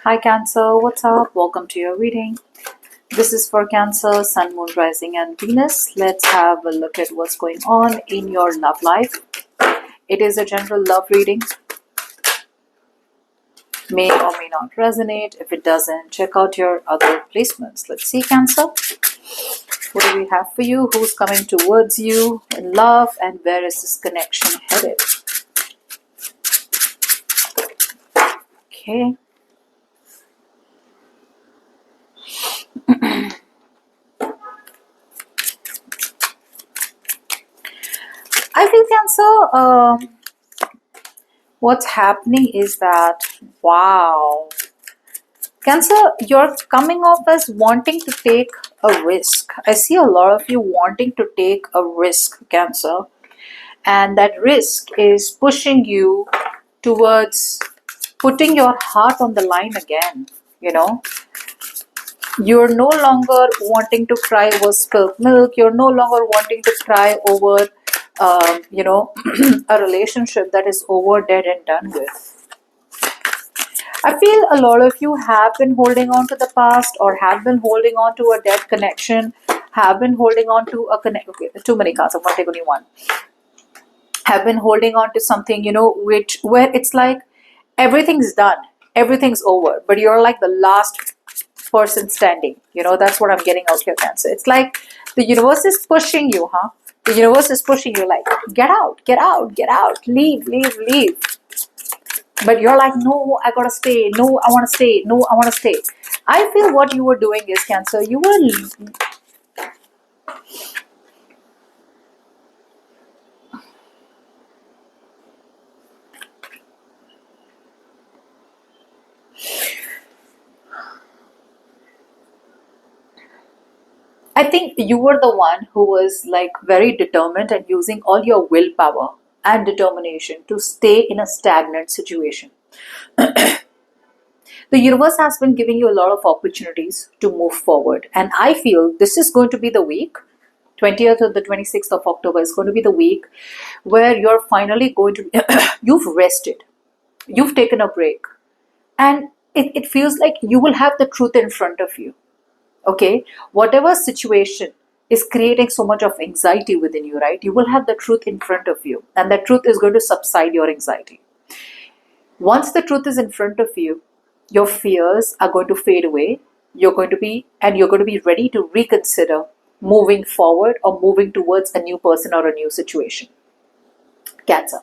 Hi Cancer, what's up? Welcome to your reading. This is for Cancer, Sun, Moon, Rising, and Venus. Let's have a look at what's going on in your love life. It is a general love reading. May or may not resonate. If it doesn't, check out your other placements. Let's see, Cancer. What do we have for you? Who's coming towards you in love, and where is this connection headed? Okay. I feel Cancer. What's happening is that, wow, Cancer, you're coming off as wanting to take a risk. I see a lot of you wanting to take a risk, Cancer, and that risk is pushing you towards putting your heart on the line again. You know, you're no longer wanting to cry over spilled milk, you're no longer wanting to cry over, a relationship that is over, dead, and done with. I feel a lot of you have been holding on to the past or have been holding on to a dead connection, have been holding on to a connect. Okay, too many cards. I'm going to take only one. Have been holding on to something, which where it's like everything's done, everything's over, but you're like the last person standing. That's what I'm getting out here, Cancer. It's like the universe is pushing you, huh? The universe is pushing you like, get out, get out, get out, leave, leave, leave. But you're like, no, I gotta stay. No, I wanna stay. No, I wanna stay. I feel what you were doing is, Cancer. You were. I think you were the one who was like very determined and using all your willpower and determination to stay in a stagnant situation. The universe has been giving you a lot of opportunities to move forward. And I feel this is going to be the week, 20th or the 26th of October is going to be the week where you're finally going to, you've rested, you've taken a break, and it feels like you will have the truth in front of you. Okay, whatever situation is creating so much of anxiety within you, right? You will have the truth in front of you, and that truth is going to subside your anxiety. Once the truth is in front of you, your fears are going to fade away. You're going to be ready to reconsider moving forward or moving towards a new person or a new situation. Cancer.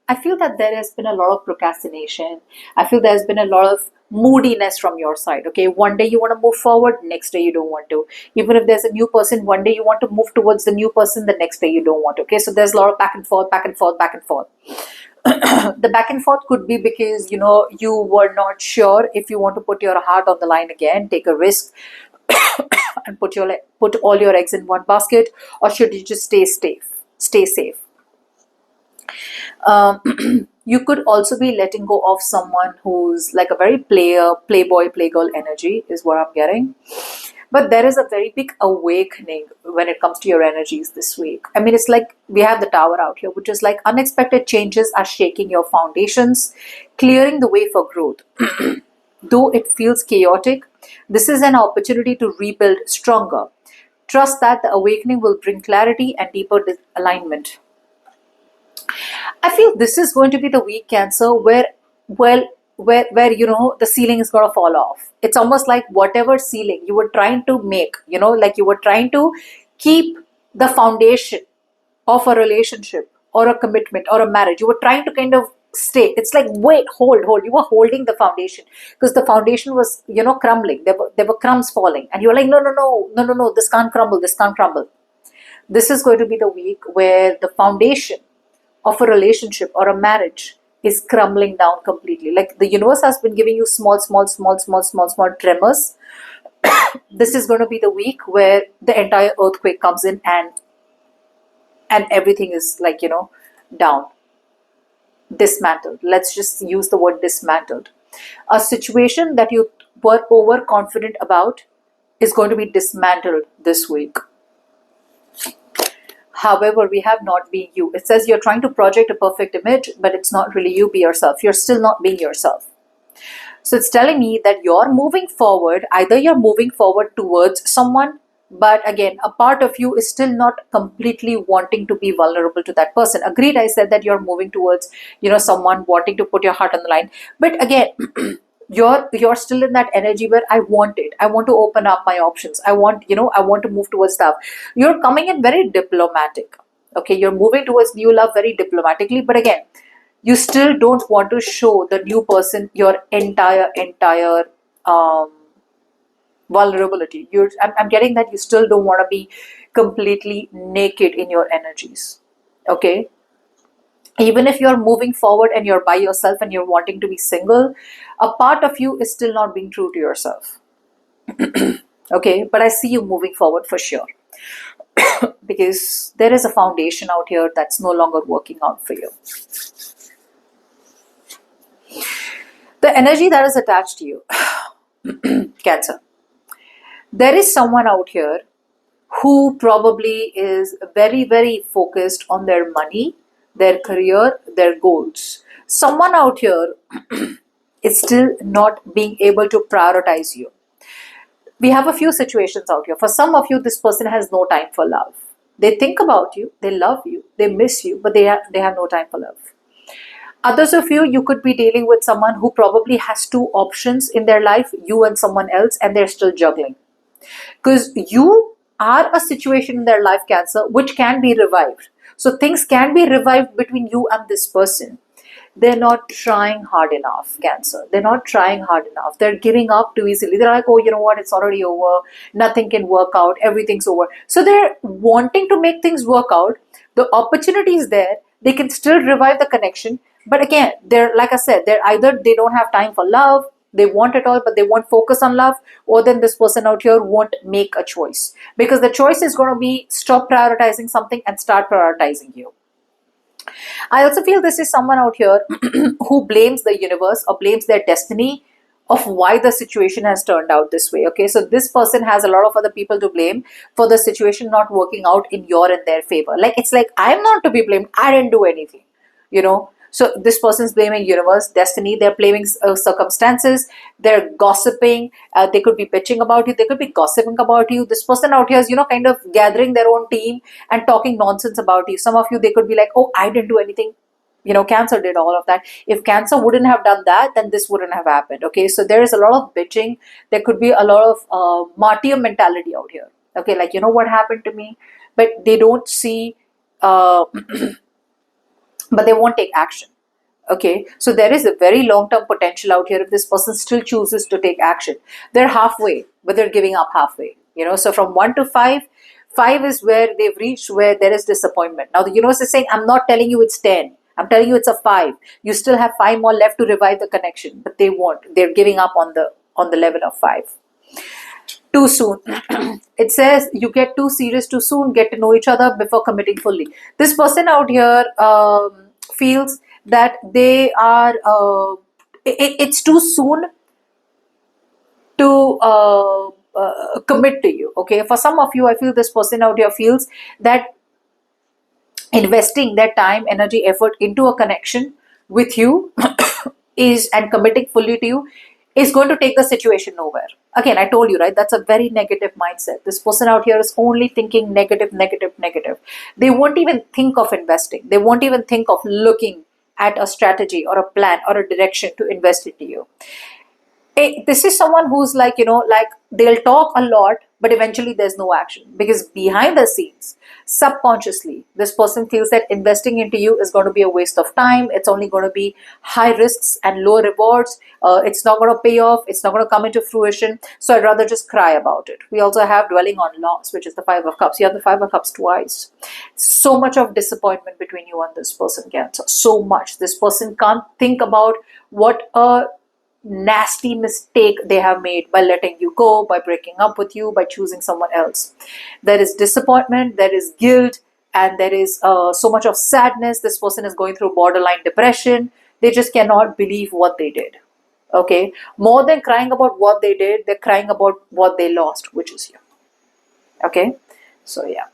I feel that there has been a lot of procrastination. I feel there's been a lot of moodiness from your side. Okay, one day you want to move forward, next day you don't want to. Even if there's a new person, one day you want to move towards the new person, the next day you don't want to. Okay, so there's a lot of back and forth, back and forth, back and forth. The back and forth could be because you were not sure if you want to put your heart on the line again, take a risk, and put all your eggs in one basket, or should you just stay safe? Stay safe. Um, you could also be letting go of someone who's like a very playboy, playgirl energy, is what I'm getting. But there is a very big awakening when it comes to your energies this week. I mean, it's like we have the tower out here, which is like unexpected changes are shaking your foundations, clearing the way for growth. Though it feels chaotic, this is an opportunity to rebuild stronger. Trust that the awakening will bring clarity and deeper alignment. I feel this is going to be the week, Cancer, where, well, where the ceiling is going to fall off. It's almost like whatever ceiling you were trying to make, like you were trying to keep the foundation of a relationship or a commitment or a marriage. You were trying to kind of stay. It's like, wait, hold. You were holding the foundation because the foundation was, crumbling. There were crumbs falling, and you were like, no. This can't crumble. This can't crumble. This is going to be the week where the foundation of a relationship or a marriage is crumbling down completely. Like the universe has been giving you small tremors. This is going to be the week where the entire earthquake comes in and everything is like, down, dismantled. Let's just use the word dismantled. A situation that you were overconfident about is going to be dismantled this week. However, we have not been you. It says you're trying to project a perfect image, but it's not really you. Be yourself. You're still not being yourself. So it's telling me that you're moving forward, either you're moving forward towards someone, but again, a part of you is still not completely wanting to be vulnerable to that person. Agreed, I said that you're moving towards, someone wanting to put your heart on the line. But again, you're still in that energy where I want it. I want to open up my options. I want to move towards stuff. You're coming in very diplomatic. Okay, you're moving towards new love very diplomatically, but again, you still don't want to show the new person your entire um, vulnerability. I'm getting that you still don't want to be completely naked in your energies. Okay, even if you're moving forward and you're by yourself and you're wanting to be single, a part of you is still not being true to yourself. Okay, but I see you moving forward for sure, because there is a foundation out here that's no longer working out for you. The energy that is attached to you, Cancer. There is someone out here who probably is very, very focused on their money, their career, their goals. Someone out here is still not being able to prioritize you. We have a few situations out here. For some of you, this person has no time for love. They think about you, they love you, they miss you, but they have no time for love. Others of you could be dealing with someone who probably has two options in their life, you and someone else, and they're still juggling. Because you are a situation in their life, Cancer, which can be revived. So things can be revived between you and this person. They're not trying hard enough, Cancer. They're not trying hard enough. They're giving up too easily. They're like, oh, you know what? It's already over. Nothing can work out. Everything's over. So they're wanting to make things work out. The opportunity is there. They can still revive the connection. But again, they're, like I said, they're either they don't have time for love, they want it all, but they won't focus on love, or then this person out here won't make a choice. Because the choice is going to be stop prioritizing something and start prioritizing you. I also feel this is someone out here who blames the universe or blames their destiny of why the situation has turned out this way. Okay, so this person has a lot of other people to blame for the situation not working out in your and their favor. Like, it's like, I'm not to be blamed. I didn't do anything, you know. So this person's blaming universe, destiny. They're blaming circumstances. They're gossiping. They could be bitching about you. They could be gossiping about you. This person out here is, kind of gathering their own team and talking nonsense about you. Some of you, they could be like, oh, I didn't do anything. Cancer did all of that. If Cancer wouldn't have done that, then this wouldn't have happened. Okay, so there is a lot of bitching. There could be a lot of martyr mentality out here. Okay, like, what happened to me? But they don't see... but they won't take action. Okay, so there is a very long-term potential out here if this person still chooses to take action. They're halfway, but they're giving up halfway. So from 1 to 5, 5 is where they've reached, where there is disappointment. Now the universe is saying, I'm not telling you it's 10. I'm telling you it's a 5. You still have 5 more left to revive the connection, but they won't. They're giving up on the level of 5. Too soon. It says you get too serious too soon, get to know each other before committing fully. This person out here feels that they are, it's too soon to commit to you. Okay, for some of you, I feel this person out here feels that investing their time, energy, effort into a connection with you and committing fully to you is going to take the situation nowhere. Again, I told you, right? That's a very negative mindset. This person out here is only thinking negative, negative, negative. They won't even think of investing. They won't even think of looking at a strategy or a plan or a direction to invest into you. This is someone who's like, like they'll talk a lot, but eventually there's no action. Because behind the scenes, subconsciously, this person feels that investing into you is going to be a waste of time. It's only going to be high risks and low rewards. It's not going to pay off. It's not going to come into fruition. So I'd rather just cry about it. We also have dwelling on loss, which is the 5 of Cups. You have the 5 of Cups twice. So much of disappointment between you and this person, Cancer. So much. This person can't think about what a nasty mistake they have made by letting you go, by breaking up with you, by choosing someone else. There is disappointment, there is guilt, and there is so much of sadness. This person is going through borderline depression. They just cannot believe what they did. Okay, more than crying about what they did, they're crying about what they lost, which is you. Okay, so yeah.